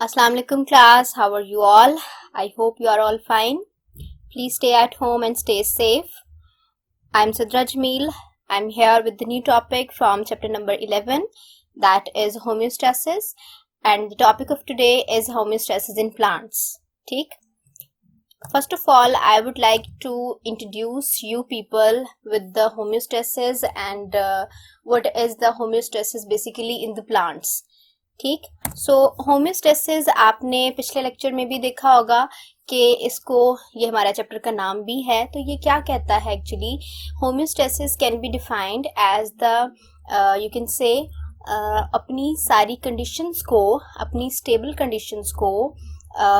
Assalamu alaikum class, how are you all? I hope you are all fine. Please stay at home and stay safe. I'm Sidra Jameel. I'm here with the new topic from chapter number 11, that is homeostasis, and the topic of today is homeostasis in plants. ठीक? First of all, I would like to introduce you people with the homeostasis and what is the homeostasis basically in the plants. ठीक, सो homeostasis आपने पिछले lecture में भी देखा होगा कि इसको ये हमारा चैप्टर का नाम भी है. तो ये क्या कहता है actually? Homeostasis can be defined as the you can say अपनी सारी कंडीशंस को, अपनी स्टेबल कंडीशंस को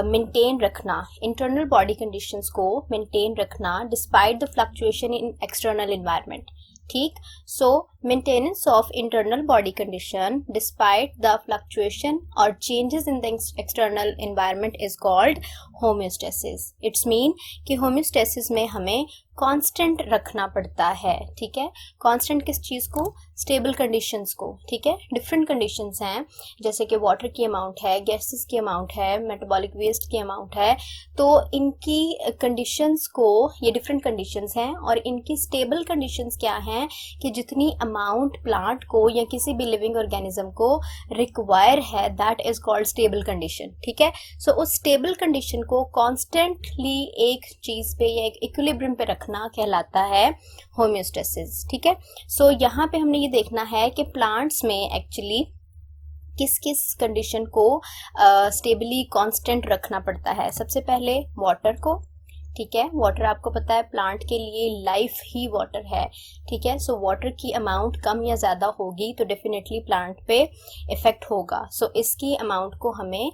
मेंटेन रखना, इंटरनल बॉडी कंडीशंस को मेंटेन रखना despite the fluctuation in external environment. ठीक, so maintenance of internal body condition despite the fluctuation और changes in the external environment is called homeostasis. It's mean कि homeostasis में हमें constant रखना पड़ता है. ठीक है, कांस्टेंट किस चीज़ को? स्टेबल कंडीशंस को. ठीक है, डिफरेंट कंडीशंस हैं जैसे कि वाटर की अमाउंट है, गैसेस की अमाउंट है, मेटाबॉलिक वेस्ट की अमाउंट है. तो इनकी कंडीशंस को, ये डिफरेंट कंडीशंस हैं और इनकी स्टेबल कंडीशंस क्या हैं कि जितनी अमाउंट प्लांट को या किसी भी लिविंग ऑर्गेनिज्म को रिक्वायर है, that is called stable condition. ठीक है, सो उस स्टेबल कंडीशन को कॉन्स्टेंटली एक चीज पे या एक इक्विलिब्रियम पे रखना कहलाता है होम्योस्टेसिस. ठीक है, सो यहाँ पे हमने ये देखना है कि प्लांट्स में एक्चुअली किस किस कंडीशन को स्टेबली कांस्टेंट रखना पड़ता है. सबसे पहले वाटर को. ठीक है, वाटर आपको पता है प्लांट के लिए लाइफ ही वाटर है. ठीक है, सो वाटर की अमाउंट कम या ज़्यादा होगी तो डेफिनेटली प्लांट पे इफेक्ट होगा. सो इसकी अमाउंट को हमें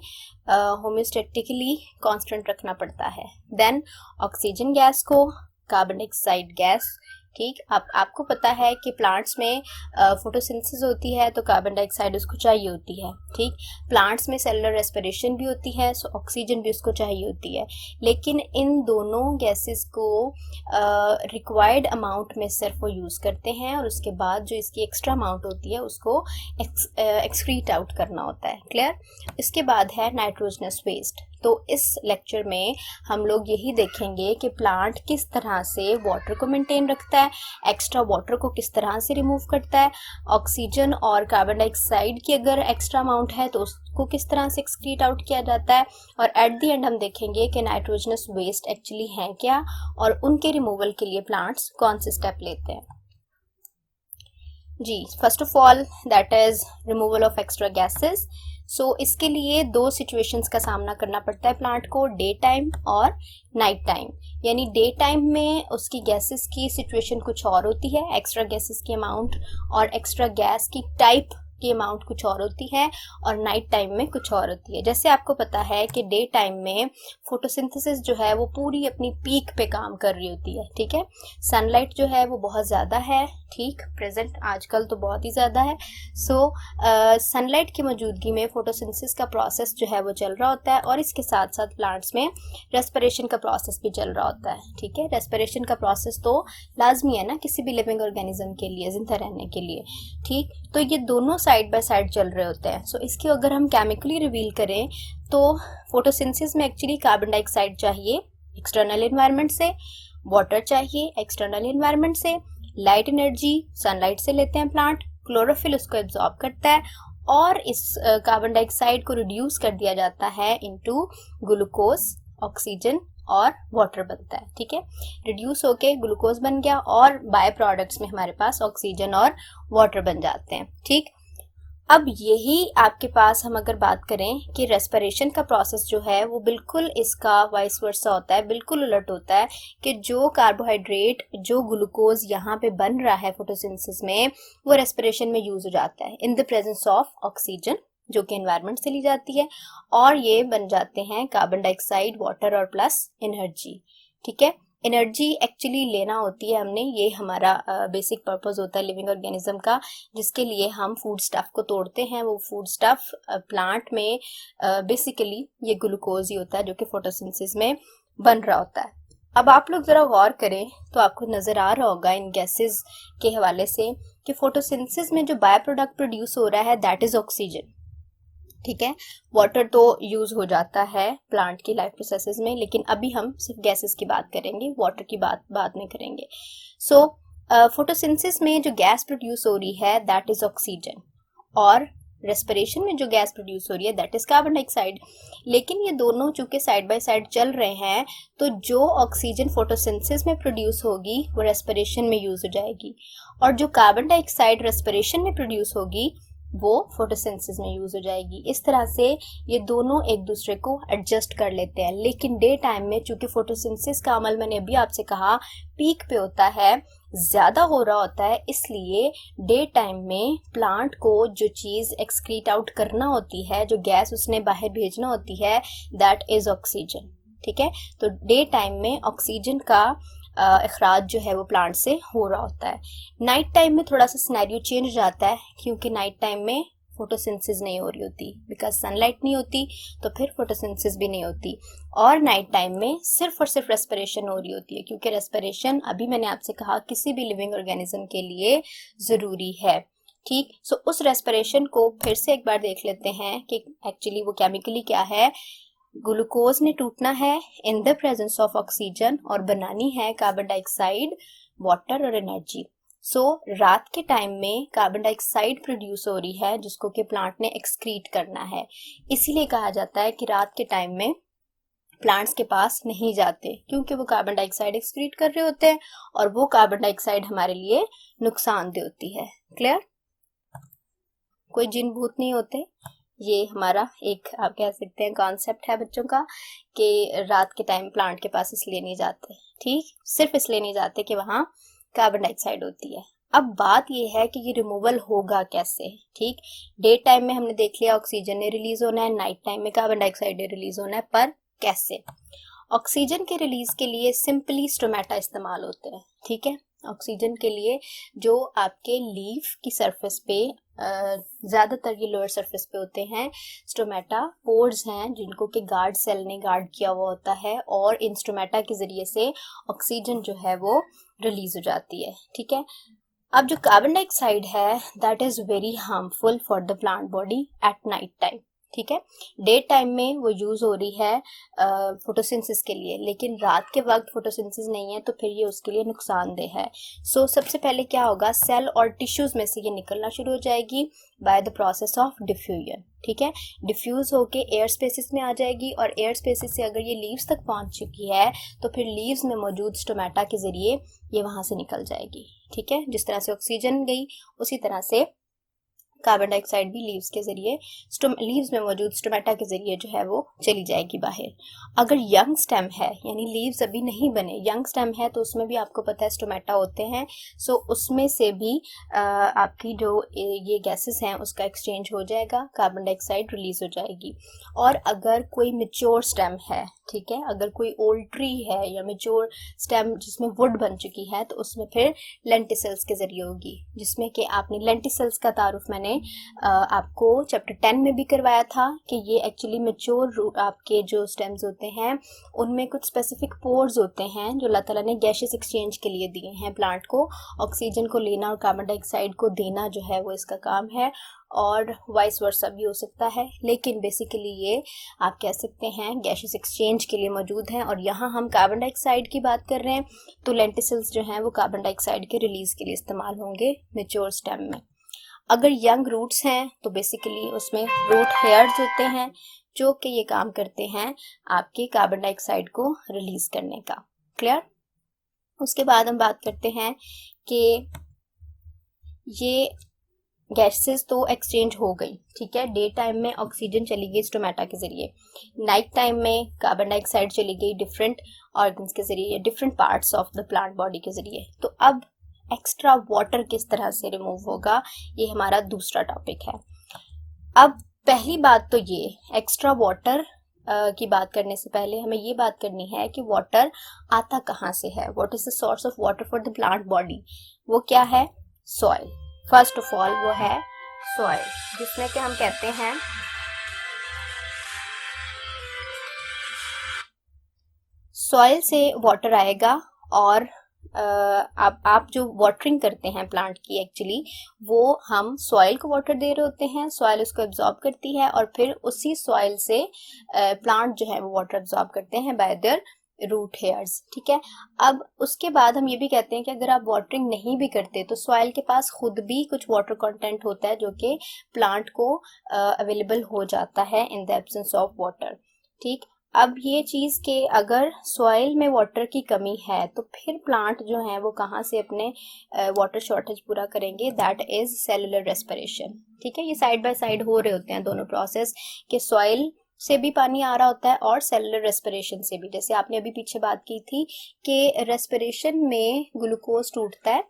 होम्योस्टेटिकली कांस्टेंट रखना पड़ता है. देन ऑक्सीजन गैस को, कार्बन डाइऑक्साइड गैस. ठीक, आपको पता है कि प्लांट्स में फोटोसिंथेसिस होती है तो कार्बन डाइऑक्साइड उसको चाहिए होती है. ठीक, प्लांट्स में सेलुलर रेस्पिरेशन भी होती है सो ऑक्सीजन भी उसको चाहिए होती है. लेकिन इन दोनों गैसेस को रिक्वायर्ड अमाउंट में सिर्फ वो यूज़ करते हैं और उसके बाद जो इसकी एक्स्ट्रा अमाउंट होती है उसको एक्सक्रीट आउट करना होता है. क्लियर? इसके बाद है नाइट्रोजनस वेस्ट. तो इस लेक्चर में हम लोग यही देखेंगे कि प्लांट किस तरह से वाटर को मेंटेन रखता है, एक्स्ट्रा वाटर को किस तरह से रिमूव करता है, ऑक्सीजन और कार्बन डाइऑक्साइड की अगर एक्स्ट्रा अमाउंट है तो उसको किस तरह से एक्सक्रीट आउट किया जाता है, और एट द एंड हम देखेंगे कि नाइट्रोजनस वेस्ट एक्चुअली हैं क्या और उनके रिमूवल के लिए प्लांट्स कौन से स्टेप लेते हैं. जी, first of all that is removal of extra gases. So इसके लिए दो सिचुएशंस का सामना करना पड़ता है प्लांट को, डे टाइम और नाइट टाइम. यानी डे टाइम में उसकी गैसेस की सिचुएशन कुछ और होती है, एक्स्ट्रा गैसेस की अमाउंट और एक्स्ट्रा गैस की टाइप की अमाउंट कुछ और होती है, और नाइट टाइम में कुछ और होती है. जैसे आपको पता है कि डे टाइम में फोटोसिंथेसिस जो है वो पूरी अपनी पीक पे काम कर रही होती है. ठीक है, सनलाइट जो है वो बहुत ज़्यादा है. ठीक, प्रेजेंट आजकल तो बहुत ही ज़्यादा है. सो सनलाइट की मौजूदगी में फोटोसिंथेसिस का प्रोसेस जो है वो चल रहा होता है और इसके साथ साथ प्लांट्स में रेस्पिरेशन का प्रोसेस भी चल रहा होता है. ठीक है, रेस्पिरेशन का प्रोसेस तो लाजमी है ना किसी भी लिविंग ऑर्गेनिज्म के लिए, जिंदा रहने के लिए. ठीक, तो ये दोनों साइड बाय साइड चल रहे होते हैं. सो इसकी अगर हम केमिकली रिवील करें तो फोटोसिंथेसिस में एक्चुअली कार्बन डाइऑक्साइड चाहिए एक्सटर्नल एनवायरनमेंट से, वाटर चाहिए एक्सटर्नल एनवायरनमेंट से, लाइट एनर्जी सनलाइट से लेते हैं प्लांट, क्लोरोफिल उसको एब्जॉर्ब करता है और इस कार्बन डाइऑक्साइड को रिड्यूस कर दिया जाता है इनटू ग्लूकोज, ऑक्सीजन और वाटर बनता है. ठीक है, रिड्यूस होके ग्लूकोज बन गया और बाय प्रोडक्ट्स में हमारे पास ऑक्सीजन और वाटर बन जाते हैं. ठीक, अब यही आपके पास हम अगर बात करें कि रेस्पिरेशन का प्रोसेस जो है वो बिल्कुल इसका वाइस वर्सा होता है, बिल्कुल उलट होता है कि जो कार्बोहाइड्रेट, जो ग्लूकोज यहाँ पे बन रहा है फोटोसिंथेसिस में, वो रेस्पिरेशन में यूज हो जाता है in the presence of oxygen जो कि एनवायरनमेंट से ली जाती है, और ये बन जाते हैं कार्बन डाइऑक्साइड, वाटर और प्लस एनर्जी. ठीक है, एनर्जी एक्चुअली लेना होती है हमने, ये हमारा बेसिक पर्पस होता है लिविंग ऑर्गेनिज्म का, जिसके लिए हम फूड स्टफ को तोड़ते हैं. वो फूड स्टफ प्लांट में बेसिकली ये ग्लूकोज ही होता है जो कि फोटोसिंथेसिस में बन रहा होता है. अब आप लोग ज़रा गौर करें तो आपको नज़र आ रहा होगा इन गैसेस के हवाले से कि फोटोसिंथेसिस में जो बाय प्रोडक्ट प्रोड्यूस हो रहा है दैट इज़ ऑक्सीजन. ठीक है। वाटर तो यूज हो जाता है प्लांट की लाइफ प्रोसेसेस में, लेकिन अभी हम सिर्फ गैसेस की बात करेंगे, वाटर की बात बाद में करेंगे। सो फोटोसिंथेसिस में जो गैस प्रोड्यूस हो रही है दैट इज ऑक्सीजन, और रेस्पिरेशन में जो गैस प्रोड्यूस हो रही है दैट इज कार्बन डाइऑक्साइड। लेकिन ये दोनों चूंकि साइड बाय साइड चल रहे हैं, तो जो ऑक्सीजन फोटोसिंथेसिस में प्रोड्यूस होगी वो रेस्पिरेशन में यूज हो जाएगी, और जो कार्बन डाइऑक्साइड रेस्पिरेशन में प्रोड्यूस होगी वो फोटोसिंथेसिस में यूज हो जाएगी। इस तरह से ये दोनों एक दूसरे को एडजस्ट कर लेते हैं। लेकिन डे टाइम में चूंकि फोटोसिंथेसिस का अमल मैंने अभी आपसे कहा पीक पे होता है, ज्यादा हो रहा होता है, इसलिए डे टाइम में प्लांट को जो चीज एक्सक्रीट आउट करना होती है, जो गैस उसने बाहर भेजना होती है, दैट इज ऑक्सीजन। ठीक है, तो डे टाइम में ऑक्सीजन का अखराज जो है वो प्लांट से हो रहा होता है। नाइट टाइम में थोड़ा सा सिनेरियो चेंज हो जाता है, क्योंकि नाइट टाइम में फोटोसिंथेसिस नहीं हो रही होती, बिकॉज सनलाइट नहीं होती, तो फिर फोटोसिंथेसिस भी नहीं होती, और नाइट टाइम में सिर्फ और सिर्फ रेस्पिरेशन हो रही होती है, क्योंकि रेस्पिरेशन अभी मैंने आपसे कहा किसी भी लिविंग ऑर्गेनिज्म के लिए जरूरी है। ठीक, सो उस रेस्पिरेशन को फिर से एक बार देख लेते हैं कि एक्चुअली वो केमिकली क्या है। ग्लूकोज ने टूटना है in the presence of oxygen और बनानी है कार्बन डाइऑक्साइड, वाटर और एनर्जी। सो रात के टाइम में कार्बन डाइऑक्साइड प्रोड्यूस हो रही है जिसको कि प्लांट ने एक्सक्रीट करना है। इसीलिए कहा जाता है कि रात के टाइम में प्लांट्स के पास नहीं जाते, क्योंकि वो कार्बन डाइऑक्साइड एक्सक्रीट कर रहे होते हैं और वो कार्बन डाइऑक्साइड हमारे लिए नुकसानदेह होती है। क्लियर? कोई जिन भूत नहीं होते, ये हमारा एक आप कह सकते हैं कॉन्सेप्ट है बच्चों का, कि रात के टाइम प्लांट के पास इसलिए नहीं जाते। ठीक, सिर्फ इसलिए नहीं जाते कि वहां कार्बन डाइऑक्साइड होती है। अब बात ये है कि ये रिमूवल होगा कैसे। ठीक, डे टाइम में हमने देख लिया ऑक्सीजन ने रिलीज होना है, नाइट टाइम में कार्बन डाइऑक्साइड ने रिलीज होना है, पर कैसे? ऑक्सीजन के रिलीज के लिए सिंपली स्टोमेटा इस्तेमाल होते हैं। ठीक है, ऑक्सीजन के लिए जो आपके लीफ की सरफेस पे ज्यादातर ये लोअर सरफेस पे होते हैं, स्टोमेटा पोर्स हैं जिनको कि गार्ड सेल ने गार्ड किया हुआ होता है, और इन स्टोमेटा के जरिए से ऑक्सीजन जो है वो रिलीज हो जाती है। ठीक है, अब जो कार्बन डाइऑक्साइड है that is very harmful for the plant body at night time. ठीक है, डे टाइम में वो यूज हो रही है फोटोसिंथेसिस के लिए, लेकिन रात के वक्त फोटोसिंथेसिस नहीं है तो फिर ये उसके लिए नुकसानदेह है। सो सबसे पहले क्या होगा, सेल और टिश्यूज में से ये निकलना शुरू हो जाएगी by the process of diffusion. ठीक है, डिफ्यूज होके एयर स्पेसिस में आ जाएगी, और एयर स्पेसिस से अगर ये लीव्स तक पहुंच चुकी है तो फिर लीव्स में मौजूद स्टोमेटा के जरिए ये वहां से निकल जाएगी। ठीक है, जिस तरह से ऑक्सीजन गई उसी तरह से कार्बन डाइऑक्साइड भी लीव्स के जरिए, लीव्स में मौजूद स्टोमेटा के जरिए जो है वो चली जाएगी बाहर। अगर यंग स्टेम है, यानी लीव्स अभी नहीं बने, यंग स्टेम है, तो उसमें भी आपको पता है स्टोमेटा होते हैं। सो उसमें से भी आपकी जो ये गैसेस हैं उसका एक्सचेंज हो जाएगा, कार्बन डाइऑक्साइड रिलीज हो जाएगी। और अगर कोई मेच्योर स्टेम है, ठीक है, अगर कोई ओल्ड ट्री है या मेच्योर स्टेम जिसमें वुड बन चुकी है, तो उसमें फिर लेंटिसल्स के जरिए होगी, जिसमें कि आपने लेंटिसल्स का तारुफ मैंने आपको चैप्टर 10 में भी करवाया था कि ये एक्चुअली मेच्योर रूट आपके जो स्टेम्स होते हैं उनमें कुछ स्पेसिफिक पोर्स होते हैं जो अल्लाह ताला ने गैसेस एक्सचेंज के लिए दिए हैं। प्लांट को ऑक्सीजन को लेना और कार्बन डाइऑक्साइड को देना जो है वो इसका काम है, और वाइस वर्सा भी हो सकता है, लेकिन बेसिकली ये आप कह सकते हैं गैसेस एक्सचेंज के लिए मौजूद हैं। और यहाँ हम कार्बन डाइऑक्साइड की बात कर रहे हैं, तो लेंटिसल्स जो हैं वो कार्बन डाइऑक्साइड के रिलीज के लिए इस्तेमाल होंगे मेच्योर स्टेम में। अगर यंग रूट्स हैं तो बेसिकली उसमें रूट हेयर्स होते हैं जो कि ये काम करते हैं आपके कार्बन डाइऑक्साइड को रिलीज करने का। क्लियर? उसके बाद हम बात करते हैं कि ये गैसेस तो एक्सचेंज हो गई। ठीक है, डे टाइम में ऑक्सीजन चली गई स्टोमेटा के जरिए, नाइट टाइम में कार्बन डाइऑक्साइड चली गई डिफरेंट ऑर्गन्स के जरिए, different parts of the plant body के जरिए। तो अब एक्स्ट्रा वाटर किस तरह से रिमूव होगा, ये हमारा दूसरा टॉपिक है। अब पहली बात तो ये, एक्स्ट्रा वाटर की बात करने से पहले हमें ये बात करनी है कि वाटर आता कहाँ से है, what is the source of water for the plant body. वो क्या है? सॉइल। फर्स्ट ऑफ ऑल वो है सॉइल, जिसमें कि हम कहते हैं सॉइल से वाटर आएगा, और आप जो वाटरिंग करते हैं प्लांट की, एक्चुअली वो हम सॉइल को वाटर दे रहे होते हैं, सॉइल उसको एब्जॉर्ब करती है और फिर उसी सॉइल से प्लांट जो है वो वाटर एब्जॉर्ब करते हैं बाय देयर रूट हेयर्स, ठीक है। अब उसके बाद हम ये भी कहते हैं कि अगर आप वाटरिंग नहीं भी करते तो सॉइल के पास खुद भी कुछ वाटर कंटेंट होता है जो कि प्लांट को अवेलेबल हो जाता है in the absence of water, ठीक। अब ये चीज के अगर सॉइल में वाटर की कमी है तो फिर प्लांट जो है वो कहाँ से अपने वाटर शॉर्टेज पूरा करेंगे, दैट इज सेलुलर रेस्पिरेशन, ठीक है। ये साइड बाय साइड हो रहे होते हैं दोनों प्रोसेस, के सॉइल से भी पानी आ रहा होता है और सेलुलर रेस्पिरेशन से भी। जैसे आपने अभी पीछे बात की थी कि रेस्पिरेशन में ग्लूकोज टूटता है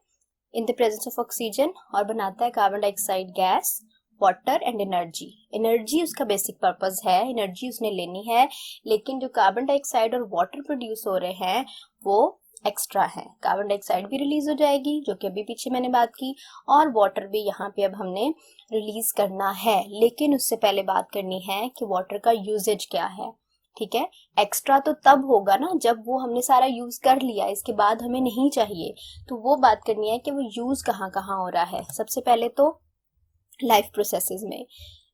in the presence of oxygen और बनाता है carbon dioxide gas, water and energy. Energy उसका बेसिक पर्पस है, एनर्जी उसने लेनी है, लेकिन जो कार्बन डाइऑक्साइड और वाटर प्रोड्यूस हो रहे हैं वो एक्स्ट्रा है। कार्बन डाइऑक्साइड भी रिलीज हो जाएगी जो कि अभी पीछे मैंने बात की, और वाटर भी यहाँ पे अब हमने रिलीज करना है, लेकिन उससे पहले बात करनी है कि वाटर का यूजेज क्या है, ठीक है। एक्स्ट्रा तो तब होगा ना जब वो हमने सारा यूज कर लिया, इसके बाद हमें नहीं चाहिए, तो वो बात करनी है कि वो यूज कहाँ कहाँ हो रहा है। सबसे पहले तो लाइफ प्रोसेसेस में,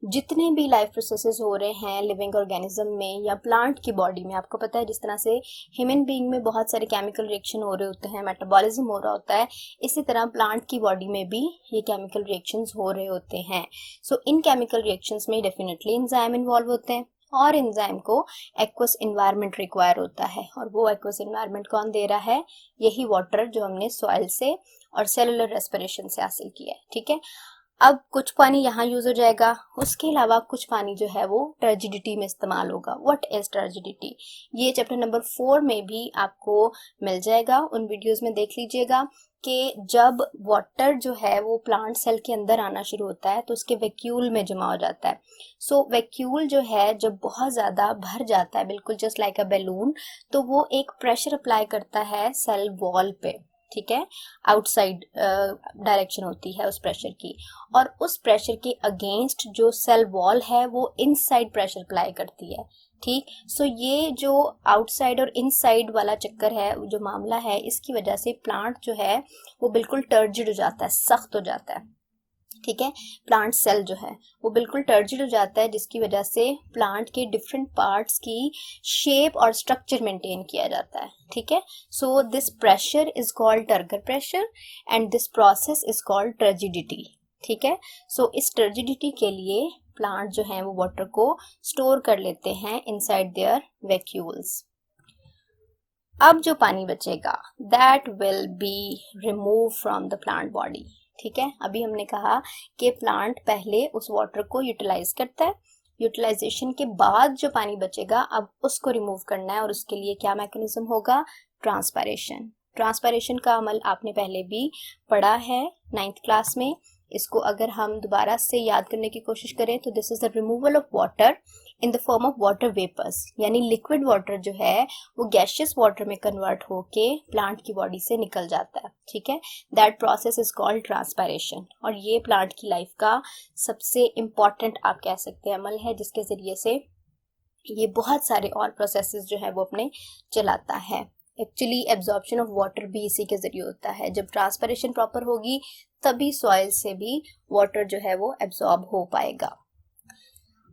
जितने भी लाइफ प्रोसेसेस हो रहे हैं लिविंग ऑर्गेनिज्म में या प्लांट की बॉडी में, आपको पता है जिस तरह से ह्यूमन बीइंग में बहुत सारे केमिकल रिएक्शन हो रहे होते हैं, मेटाबॉलिज्म हो रहा होता है, इसी तरह प्लांट की बॉडी में भी ये केमिकल रिएक्शंस हो रहे होते हैं। सो इन केमिकल रिएक्शंस में डेफिनेटली एंजाइम इन्वॉल्व होते हैं और एंजाइम को एक्वस एनवायरनमेंट रिक्वायर होता है, और वो एक्वस एनवायरनमेंट कौन दे रहा है, यही वाटर जो हमने सॉइल से और सेलुलर रेस्पिरेशन से हासिल किया है, ठीक है। अब कुछ पानी यहाँ यूज हो जाएगा, उसके अलावा कुछ पानी जो है वो टर्जिडिटी में इस्तेमाल होगा। व्हाट इज टर्जिडिटी, ये चैप्टर नंबर 4 में भी आपको मिल जाएगा, उन वीडियोस में देख लीजिएगा कि जब वाटर जो है वो प्लांट सेल के अंदर आना शुरू होता है तो उसके वैक्यूल में जमा हो जाता है। सो वैक्यूल जो है जब बहुत ज्यादा भर जाता है, बिल्कुल जस्ट लाइक अ बैलून, तो वो एक प्रेशर अप्लाई करता है सेल वॉल पे, ठीक है। आउटसाइड डायरेक्शन होती है उस प्रेशर की, और उस प्रेशर के अगेंस्ट जो सेल वॉल है वो इनसाइड प्रेशर अप्लाई करती है, ठीक। सो ये जो आउटसाइड और इनसाइड वाला चक्कर है, जो मामला है, इसकी वजह से प्लांट जो है वो बिल्कुल टर्जिड हो जाता है, सख्त हो जाता है, ठीक है। प्लांट सेल जो है वो बिल्कुल टर्जिड हो जाता है, जिसकी वजह से प्लांट के डिफरेंट पार्ट्स की शेप और स्ट्रक्चर मेंटेन किया जाता है, ठीक है। So this pressure is called turgor pressure and this process is called turgidity, ठीक है। सो इस टर्जिडिटी के लिए प्लांट जो है वो वाटर को स्टोर कर लेते हैं इनसाइड देयर वैक्यूल्स। अब जो पानी बचेगा that will be remove from the plant body, ठीक है। अभी हमने कहा कि प्लांट पहले उस वाटर को यूटिलाइज करता है, यूटिलाइजेशन के बाद जो पानी बचेगा अब उसको रिमूव करना है, और उसके लिए क्या मैकेनिज्म होगा, ट्रांसपायरेशन। ट्रांसपायरेशन का अमल आपने पहले भी पढ़ा है 9th क्लास में। इसको अगर हम दोबारा से याद करने की कोशिश करें तो this is the removal of water in the form of water vapours, यानी लिक्विड वाटर जो है वो गैशियस वाटर में कन्वर्ट होके प्लांट की बॉडी से निकल जाता है, ठीक है। That process is called transpiration, और ये प्लांट की लाइफ का सबसे इम्पॉर्टेंट आप कह सकते हैं अमल है, जिसके जरिए से ये बहुत सारे और प्रोसेसेस जो है वो अपने चलाता है। एक्चुअली एब्जॉर्प्शन ऑफ वाटर भी इसी के जरिए होता है। जब ट्रांसपायरेशन प्रॉपर होगी तभी सॉइल से भी वाटर जो है वो एब्जॉर्ब हो पाएगा।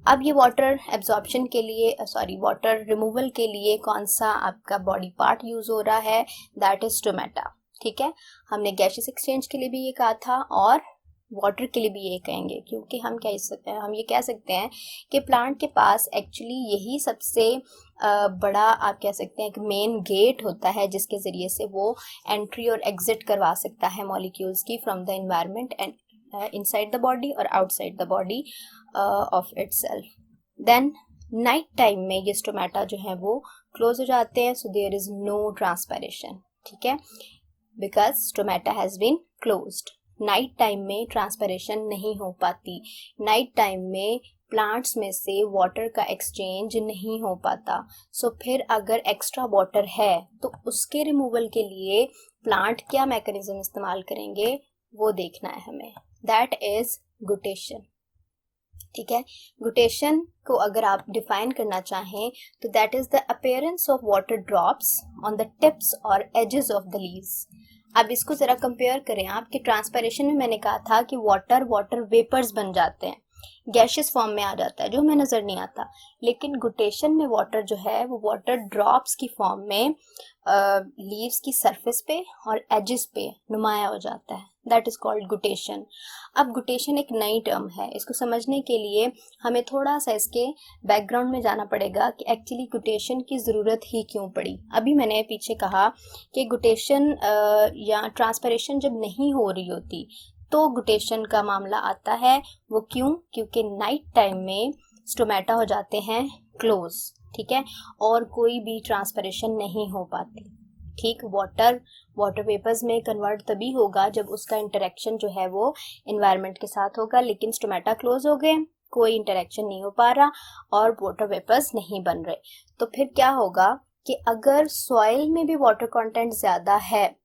अब ये वाटर एब्जॉर्प्शन के लिए वाटर रिमूवल के लिए कौन सा आपका बॉडी पार्ट यूज हो रहा है, दैट इज स्टोमेटा, ठीक है। हमने गैसियस एक्सचेंज के लिए भी ये कहा था और वाटर के लिए भी ये कहेंगे, क्योंकि हम ये कह सकते हैं कि प्लांट के पास एक्चुअली यही सबसे बड़ा आप कह सकते हैं एक मेन गेट होता है, जिसके जरिए से वो एंट्री और एग्जिट करवा सकता है मॉलिक्यूल्स की from the environment and inside the body और outside the body of itself. Then night time में ये स्टोमेटा जो है वो क्लोज हो जाते हैं, so there is no transpiration, ठीक है, because stomata has been closed. Night time में ट्रांसपायरेशन नहीं हो पाती, नाइट टाइम में प्लांट्स में से वाटर का एक्सचेंज नहीं हो पाता। सो फिर अगर एक्स्ट्रा वाटर है तो उसके रिमूवल के लिए प्लांट क्या मैकेनिज्म इस्तेमाल करेंगे वो देखना है हमें, दैट इज गुटेशन। ठीक है। गुटेशन को अगर आप डिफाइन करना चाहें तो that is the appearance of water drops on the tips और एजेस ऑफ द लीव्स। अब इसको जरा कंपेयर करें आप कि ट्रांसपैरेशन में मैंने कहा था कि वाटर वेपर्स बन जाते हैं, गैशियस फॉर्म में आ जाता है जो हमें नजर नहीं आता, लेकिन गुटेशन में वाटर जो है वो वाटर ड्रॉप्स की फॉर्म में लीव्स की सरफेस पे और एजेस पे नुमाया हो जाता है, दैट इज कॉल्ड गुटेशन। अब गुटेशन एक नई टर्म है, इसको समझने के लिए हमें थोड़ा सा इसके बैकग्राउंड में जाना पड़ेगा कि एक्चुअली गुटेशन की ज़रूरत ही क्यों पड़ी। अभी मैंने पीछे कहा कि गुटेशन या ट्रांसपैरेशन जब नहीं हो रही होती तो गुटेशन का मामला आता है। वो क्यों? क्योंकि नाइट टाइम में स्टोमेटा हो जाते हैं क्लोज, ठीक है, और कोई भी ट्रांसपैरेशन नहीं हो पाती। ठीक, वाटर वेपर्स में कन्वर्ट तभी होगा जब उसका इंटरेक्शन जो है वो एनवायरनमेंट के साथ होगा, लेकिन स्टोमेटा क्लोज हो गए, कोई इंटरेक्शन नहीं हो पा रहा और वाटर वेपर्स नहीं बन रहे। तो फिर क्या होगा कि अगर सॉइल में भी वाटर कंटेंट ज्यादा है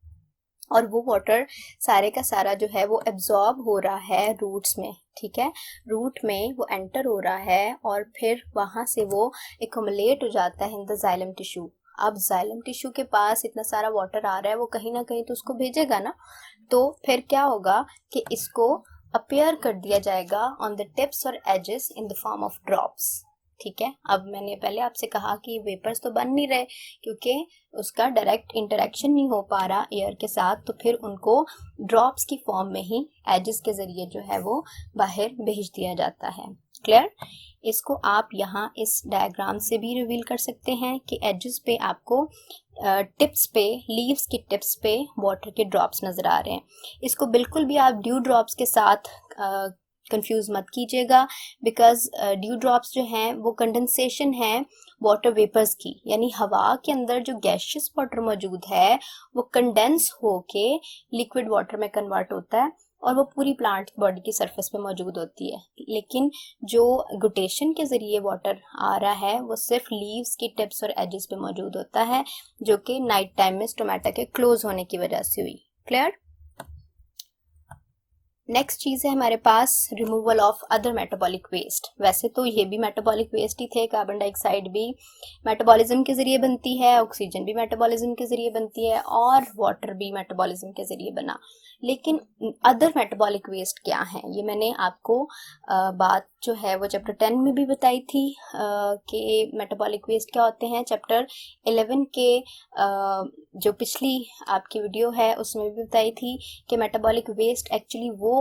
और वो वाटर सारे का सारा जो है वो एब्जॉर्ब हो रहा है रूट्स में, ठीक है, रूट में वो एंटर हो रहा है और फिर वहां से वो एक्युमुलेट हो जाता है इन द जाइलम टिश्यू। अब जाइलम टिश्यू के पास इतना सारा वाटर आ रहा है, वो कहीं ना कहीं तो उसको भेजेगा ना, तो फिर क्या होगा कि इसको अपीयर कर दिया जाएगा ऑन द टिप्स और edges in the form of drops. ठीक है, अब मैंने पहले आपसे कहा कि वेपर्स तो बन नहीं रहे क्योंकि उसका डायरेक्ट इंटरेक्शन नहीं हो पा रहा एयर के साथ, तो फिर उनको ड्रॉप्स की फॉर्म में ही एजेस के जरिए जो है वो बाहर भेज दिया जाता है। क्लियर? इसको आप यहाँ इस डायग्राम से भी रिवील कर सकते हैं कि एजेस पे आपको टिप्स पे, लीव्स की टिप्स पे वाटर के ड्रॉप्स नजर आ रहे हैं। इसको बिल्कुल भी आप ड्यू ड्रॉप्स के साथ कंफ्यूज मत कीजिएगा, बिकॉज ड्यू ड्रॉप्स जो हैं वो कंडेंसेशन है वाटर वेपर्स की, यानी हवा के अंदर जो गैशियस वाटर मौजूद है वो कंडेंस होके लिक्विड वाटर में कन्वर्ट होता है और वो पूरी प्लांट बॉडी की सरफेस पे मौजूद होती है। लेकिन जो गुटेशन के जरिए वाटर आ रहा है वो सिर्फ लीव्स की टिप्स और एजेस पे मौजूद होता है, जो कि नाइट टाइम में स्टोमेटा के क्लोज होने की वजह से हुई। क्लियर? नेक्स्ट चीज है हमारे पास removal of other metabolic waste. वैसे तो ये भी मेटाबॉलिक वेस्ट ही थे, कार्बन डाइऑक्साइड भी मेटाबॉलिज्म के जरिए बनती है, ऑक्सीजन भी मेटाबॉलिज्म के जरिए बनती है और वाटर भी मेटाबॉलिज्म के जरिए बना। लेकिन अदर मेटाबॉलिक वेस्ट क्या है, ये मैंने आपको बात जो है वो चैप्टर 10 में भी बताई थी कि मेटाबॉलिक वेस्ट क्या होते हैं। चैप्टर 11 के जो पिछली आपकी वीडियो है उसमें भी बताई थी कि मेटाबॉलिक वेस्ट एक्चुअली वो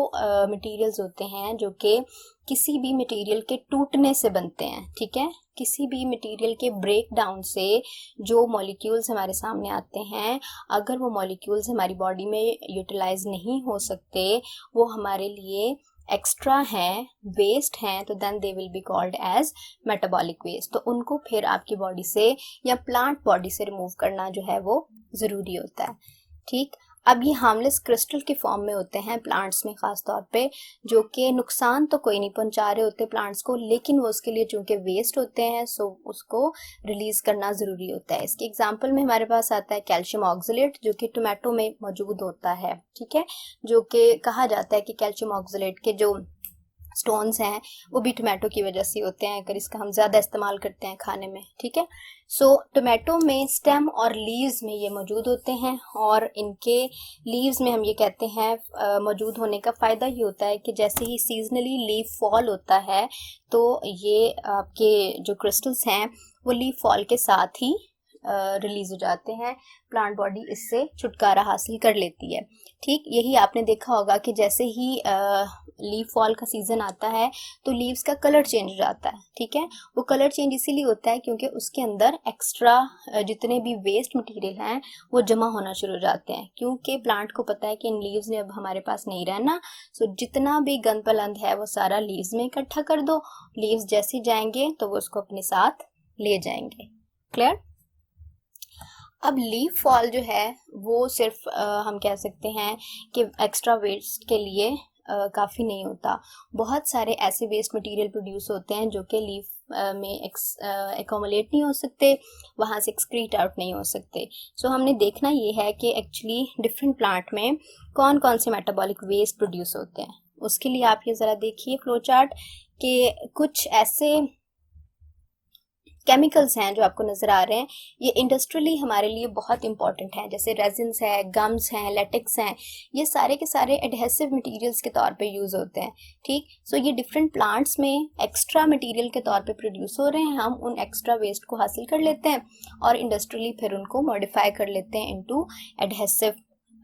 मटेरियल्स होते हैं जो कि किसी भी मटेरियल के टूटने से बनते हैं। ठीक है, किसी भी मटेरियल के ब्रेक डाउन से जो मॉलिक्यूल्स हमारे सामने आते हैं, अगर वो मॉलिक्यूल्स हमारी बॉडी में यूटिलाइज नहीं हो सकते, वो हमारे लिए एक्स्ट्रा हैं, वेस्ट हैं, तो then they will be called as metabolic waste. तो उनको फिर आपकी बॉडी से या प्लांट बॉडी से रिमूव करना जो है वो ज़रूरी होता है। ठीक, अब ये हार्मलेस क्रिस्टल के फॉर्म में होते हैं प्लांट्स में ख़ास तौर पे, जो कि नुकसान तो कोई नहीं पहुंचा रहे होते प्लांट्स को, लेकिन वो उसके लिए चूंकि वेस्ट होते हैं सो उसको रिलीज करना ज़रूरी होता है। इसके एग्जांपल में हमारे पास आता है कैल्शियम ऑक्सलेट, जो कि टोमेटो में मौजूद होता है। ठीक है, जो कि कहा जाता है कि कैल्शियम ऑक्सलेट के जो स्टोन्स हैं वो भी टोमेटो की वजह से होते हैं, अगर इसका हम ज़्यादा इस्तेमाल करते हैं खाने में। ठीक है, सो टोमेटो में स्टेम और लीव्स में ये मौजूद होते हैं और इनके लीव्स में हम ये कहते हैं मौजूद होने का फ़ायदा ये होता है कि जैसे ही सीजनली लीव फॉल होता है तो ये आपके जो क्रिस्टल्स हैं वो लीव फॉल के साथ ही रिलीज हो जाते हैं, प्लांट बॉडी इससे छुटकारा हासिल कर लेती है। ठीक, यही आपने देखा होगा कि जैसे ही लीव फॉल का सीजन आता है तो लीव्स का कलर चेंज हो जाता है। ठीक है, वो कलर चेंज इसीलिए होता है क्योंकि उसके अंदर एक्स्ट्रा जितने भी वेस्ट मटेरियल हैं वो जमा होना शुरू हो जाते हैं, क्योंकि प्लांट को पता है कि इन लीव्स ने अब हमारे पास नहीं रहना, सो जितना भी गंद पलंद है वो सारा लीव्स में इकट्ठा कर दो, लीव्स जैसे जाएंगे तो वो उसको अपने साथ ले जाएंगे। क्लियर? अब लीफ फॉल जो है वो सिर्फ हम कह सकते हैं कि एक्स्ट्रा वेस्ट के लिए काफ़ी नहीं होता। बहुत सारे ऐसे वेस्ट मटेरियल प्रोड्यूस होते हैं जो कि लीफ में एक्यूमुलेट नहीं हो सकते, वहाँ से एक्सक्रीट आउट नहीं हो सकते। सो हमने देखना ये है कि एक्चुअली डिफरेंट प्लांट में कौन कौन से मेटाबॉलिक वेस्ट प्रोड्यूस होते हैं, उसके लिए आप ये ज़रा देखिए फ्लो चार्ट कि कुछ ऐसे केमिकल्स हैं जो आपको नज़र आ रहे हैं, ये इंडस्ट्रियली हमारे लिए बहुत इंपॉर्टेंट हैं, जैसे रेजिन्स है, गम्स हैं, लेटेक्स हैं, ये सारे के सारे एडहेसिव मटेरियल्स के तौर पे यूज़ होते हैं। ठीक, सो ये डिफरेंट प्लांट्स में एक्स्ट्रा मटेरियल के तौर पे प्रोड्यूस हो रहे हैं, हम उन एक्स्ट्रा वेस्ट को हासिल कर लेते हैं और इंडस्ट्रियली फिर उनको मॉडिफाई कर लेते हैं इनटू एडहेसिव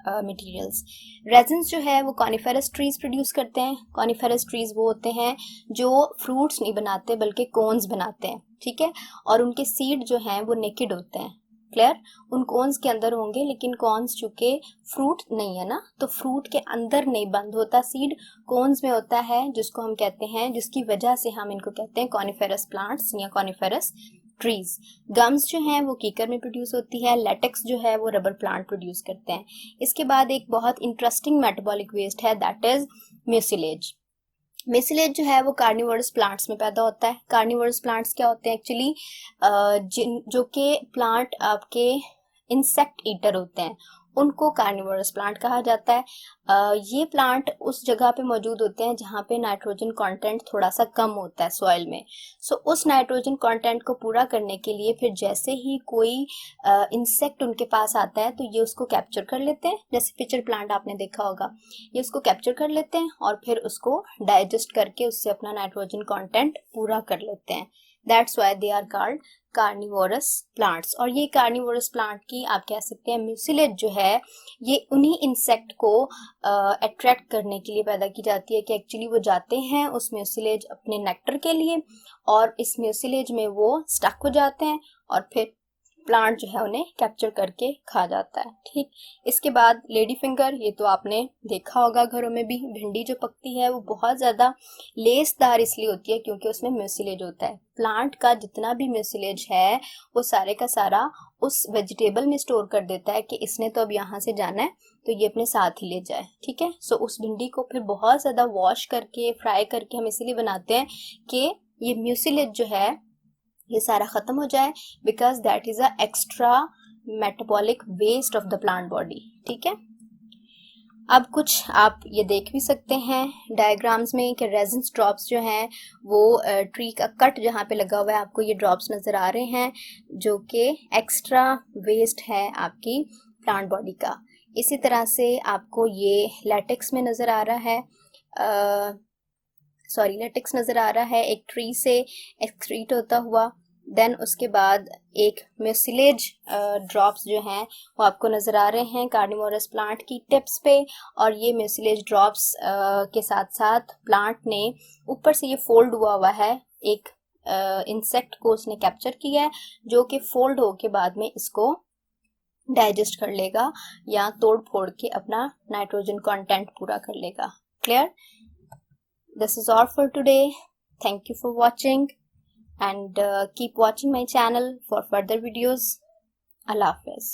मटेरियल्स। रेजिन्स जो है वो कॉनिफेरस ट्रीज प्रोड्यूस करते हैं। कॉनिफेरस ट्रीज वो होते हैं जो फ्रूट्स नहीं बनाते बल्कि कोन्स बनाते हैं, ठीक है, और उनके सीड जो हैं वो नेकेड होते हैं। क्लियर, उन कोन्स के अंदर होंगे, लेकिन कोन्स चूंकि फ्रूट नहीं है ना, तो फ्रूट के अंदर नहीं बंद होता सीड, कोन्स में होता है, जिसको हम कहते हैं, जिसकी वजह से हम इनको कहते हैं कॉनिफेरस प्लांट्स या कॉनिफेरस ट्रीज। गम्स जो हैं वो कीकर में प्रोड्यूस होती है, लेटेक्स जो है वो रबर प्लांट प्रोड्यूस करते हैं। इसके बाद एक बहुत इंटरेस्टिंग मेटाबॉलिक वेस्ट है, दैट इज म्यूसिलेज। म्यूसिलेज जो है वो कार्निवोरस प्लांट्स में पैदा होता है। कार्निवोरस प्लांट्स क्या होते हैं एक्चुअली, जो कि प्लांट आपके इंसेक्ट ईटर होते हैं, उनको कार्निवोरस प्लांट कहा जाता है। ये प्लांट उस जगह पे मौजूद होते हैं जहाँ पे नाइट्रोजन कंटेंट थोड़ा सा कम होता है सॉइल में। सो उस नाइट्रोजन कंटेंट को पूरा करने के लिए फिर जैसे ही कोई इंसेक्ट उनके पास आता है तो ये उसको कैप्चर कर लेते हैं, जैसे पिचर प्लांट आपने देखा होगा, ये उसको कैप्चर कर लेते हैं और फिर उसको डाइजेस्ट करके उससे अपना नाइट्रोजन कंटेंट पूरा कर लेते हैं। That's why they are called carnivorous plants. और ये कार्निवोरस प्लांट की आप कह सकते हैं म्यूसिलेज जो है, ये उन्हीं इंसेक्ट को अट्रैक्ट करने के लिए पैदा की जाती है कि एक्चुअली वो जाते हैं उस म्यूसिलेज अपने नेक्टर के लिए और इस म्यूसिलेज में वो स्टक हो जाते हैं और फिर प्लांट जो है उन्हें कैप्चर करके खा जाता है। ठीक, इसके बाद लेडी फिंगर, ये तो आपने देखा होगा घरों में भी, भिंडी जो पकती है वो बहुत ज़्यादा लेसदार इसलिए होती है क्योंकि उसमें म्यूसिलेज होता है। प्लांट का जितना भी म्यूसिलेज है वो सारे का सारा उस वेजिटेबल में स्टोर कर देता है कि इसने तो अब यहाँ से जाना है तो ये अपने साथ ही ले जाए। ठीक है, सो उस भिंडी को फिर बहुत ज़्यादा वॉश करके फ्राई करके हम इसीलिए बनाते हैं कि ये म्यूसिलेज जो है ये सारा खत्म हो जाए, because that is a extra metabolic waste of the plant body. ठीक है, अब कुछ आप ये देख भी सकते हैं डायग्राम्स में कि रेजिन्स ड्रॉप्स जो हैं वो ट्री का कट जहाँ पे लगा हुआ है आपको ये ड्रॉप्स नज़र आ रहे हैं जो कि एक्स्ट्रा वेस्ट है आपकी प्लांट बॉडी का। इसी तरह से आपको ये लेटेक्स में नज़र आ रहा है, लेटेक्स नज़र आ रहा है एक ट्री से एक्सक्रीट होता हुआ। देन उसके बाद एक म्यूसिलेज ड्रॉप्स जो हैं वो आपको नज़र आ रहे हैं कार्निवोरस प्लांट की टिप्स पे, और ये म्यूसिलेज ड्रॉप्स के साथ साथ प्लांट ने ऊपर से ये फोल्ड हुआ है, एक इंसेक्ट को उसने कैप्चर किया है जो कि फोल्ड हो के बाद में इसको डाइजेस्ट कर लेगा या तोड़ फोड़ के अपना नाइट्रोजन कंटेंट पूरा कर लेगा। Clear? This is all for today. Thank you for watching and keep watching my channel for further videos. Allah Hafiz.